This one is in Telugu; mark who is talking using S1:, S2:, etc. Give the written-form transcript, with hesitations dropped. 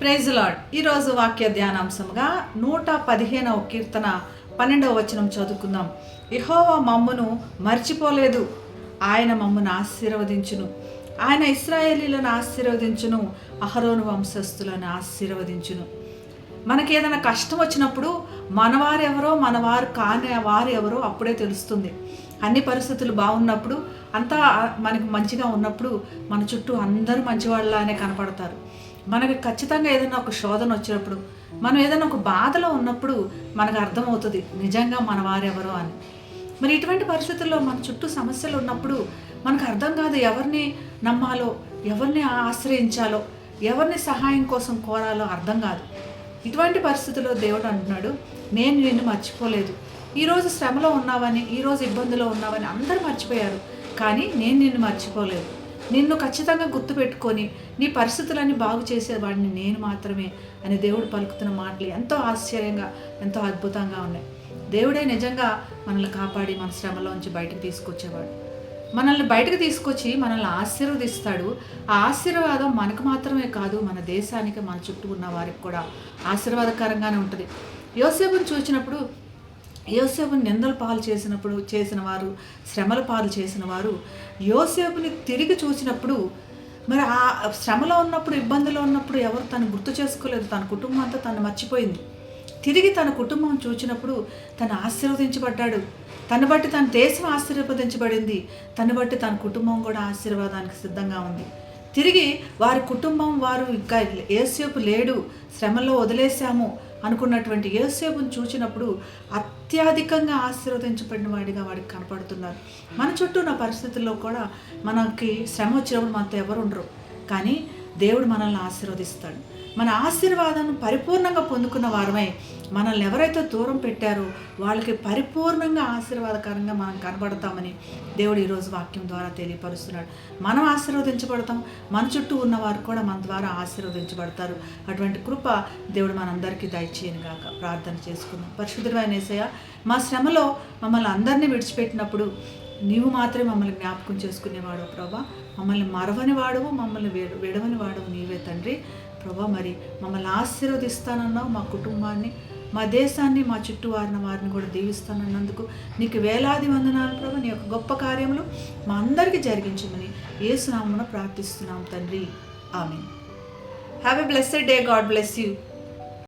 S1: Praise lord. ఈరోజు వాక్య ధ్యానాంశముగా 115వ కీర్తన 12వ వచనం చదువుకుందాం. యెహోవా మమ్మును మర్చిపోలేదు, ఆయన మమ్మును ఆశీర్వదించును. ఆయన ఇశ్రాయేలీలను ఆశీర్వదించును, అహరోను వంశస్థులను ఆశీర్వదించును. మనకి ఏదైనా కష్టం వచ్చినప్పుడు మనవారెవరో మనవారు కాని వారు ఎవరో అప్పుడే తెలుస్తుంది. అన్ని పరిస్థితులు బాగున్నప్పుడు, అంతా మనకి మంచిగా ఉన్నప్పుడు మన చుట్టూ అందరూ మంచివాళ్ళలానే కనపడతారు. మనకి ఖచ్చితంగా ఏదైనా ఒక శోధన వచ్చినప్పుడు, మనం ఏదైనా ఒక బాధలో ఉన్నప్పుడు మనకు అర్థమవుతుంది నిజంగా మన వారెవరో అని. మరి ఇటువంటి పరిస్థితుల్లో మన చుట్టూ సమస్యలు ఉన్నప్పుడు మనకు అర్థం కాదు ఎవరిని నమ్మాలో, ఎవరిని ఆశ్రయించాలో, ఎవరిని సహాయం కోసం కోరాలో అర్థం కాదు. ఇటువంటి పరిస్థితుల్లో దేవుడు అంటున్నాడు, నేను నిన్ను మర్చిపోలేదు. ఈరోజు శ్రమలో ఉన్నావని, ఈరోజు ఇబ్బందిలో ఉన్నావని అందరూ మర్చిపోయారు, కానీ నేను నిన్ను మర్చిపోలేదు. నిన్ను ఖచ్చితంగా గుర్తుపెట్టుకొని నీ పరిస్థితులన్నీ బాగు చేసేవాడిని నేను మాత్రమే అని దేవుడు పలుకుతున్న మాటలు ఎంతో ఆశ్చర్యంగా, ఎంతో అద్భుతంగా ఉన్నాయి. దేవుడే నిజంగా మనల్ని కాపాడి మన శ్రమలోంచి బయటకు తీసుకొచ్చేవాడు. మనల్ని బయటకు తీసుకొచ్చి మనల్ని ఆశీర్వదిస్తాడు. ఆ ఆశీర్వాదం మనకు మాత్రమే కాదు, మన దేశానికి, మన చుట్టూ ఉన్న వారికి కూడా ఆశీర్వాదకరంగానే ఉంటుంది. యోసేపుని చూసినప్పుడు, యోసేపుని నిందల పాలు చేసిన వారు, శ్రమల పాలు చేసిన వారు యోసేపుని తిరిగి చూసినప్పుడు, మరి ఆ శ్రమలో ఉన్నప్పుడు, ఇబ్బందిలో ఉన్నప్పుడు ఎవరు తను గుర్తు చేసుకోలేదు. తన కుటుంబం అంతా తను మర్చిపోయింది. తిరిగి తన కుటుంబం చూసినప్పుడు తను ఆశీర్వదించబడ్డాడు. తను బట్టి తన దేశం ఆశీర్వదించబడింది. తను బట్టి తన కుటుంబం కూడా ఆశీర్వాదానికి సిద్ధంగా ఉంది. తిరిగి వారి కుటుంబం వారు ఇంకా యోసేపు లేడు, శ్రమలో వదిలేశాము అనుకున్నటువంటి యోసేపుని చూసినప్పుడు అత్యధికంగా ఆశీర్వదించబడిన వాడిగా వాడికి కనపడుతున్నారు. మన చుట్టూ ఉన్న పరిస్థితుల్లో కూడా మనకి శ్రమ వచ్చినప్పుడు మనతో ఎవరు ఉండరు, కానీ దేవుడు మనల్ని ఆశీర్వదిస్తాడు. మన ఆశీర్వాదాన్ని పరిపూర్ణంగా పొందుకున్న వారమై మనల్ని ఎవరైతే దూరం పెట్టారో వాళ్ళకి పరిపూర్ణంగా ఆశీర్వాదకరంగా మనం కనబడతామని దేవుడు ఈరోజు వాక్యం ద్వారా తెలియపరుస్తున్నాడు. మనం ఆశీర్వదించబడతాం, మన చుట్టూ ఉన్నవారు కూడా మన ద్వారా ఆశీర్వదించబడతారు. అటువంటి కృప దేవుడు మనందరికీ దయచేయను గాక. ప్రార్థన చేసుకుందాం. పరిశుద్ధమైన యేసయ్య, మా శ్రమలో మమ్మల్ని అందరినీ విడిచిపెట్టినప్పుడు నీవు మాత్రమే మమ్మల్ని జ్ఞాపకం చేసుకునేవాడు ప్రభా. మమ్మల్ని మరవని వాడవు, మమ్మల్ని విడవని వాడవు నీవే తండ్రి. ప్రభా, మరి మమ్మల్ని ఆశీర్వదిస్తానన్నావు, మా కుటుంబాన్ని, మా దేశాన్ని, మా చుట్టూ వారిని కూడా దీవిస్తానన్నందుకు నీకు వేలాది వందనాలు ప్రభా. నీ యొక్క గొప్ప కార్యములు మా అందరికీ జరిగించమని యేసు నామమున ప్రార్థిస్తున్నాం తండ్రి. Amen. Have a blessed day. God bless you.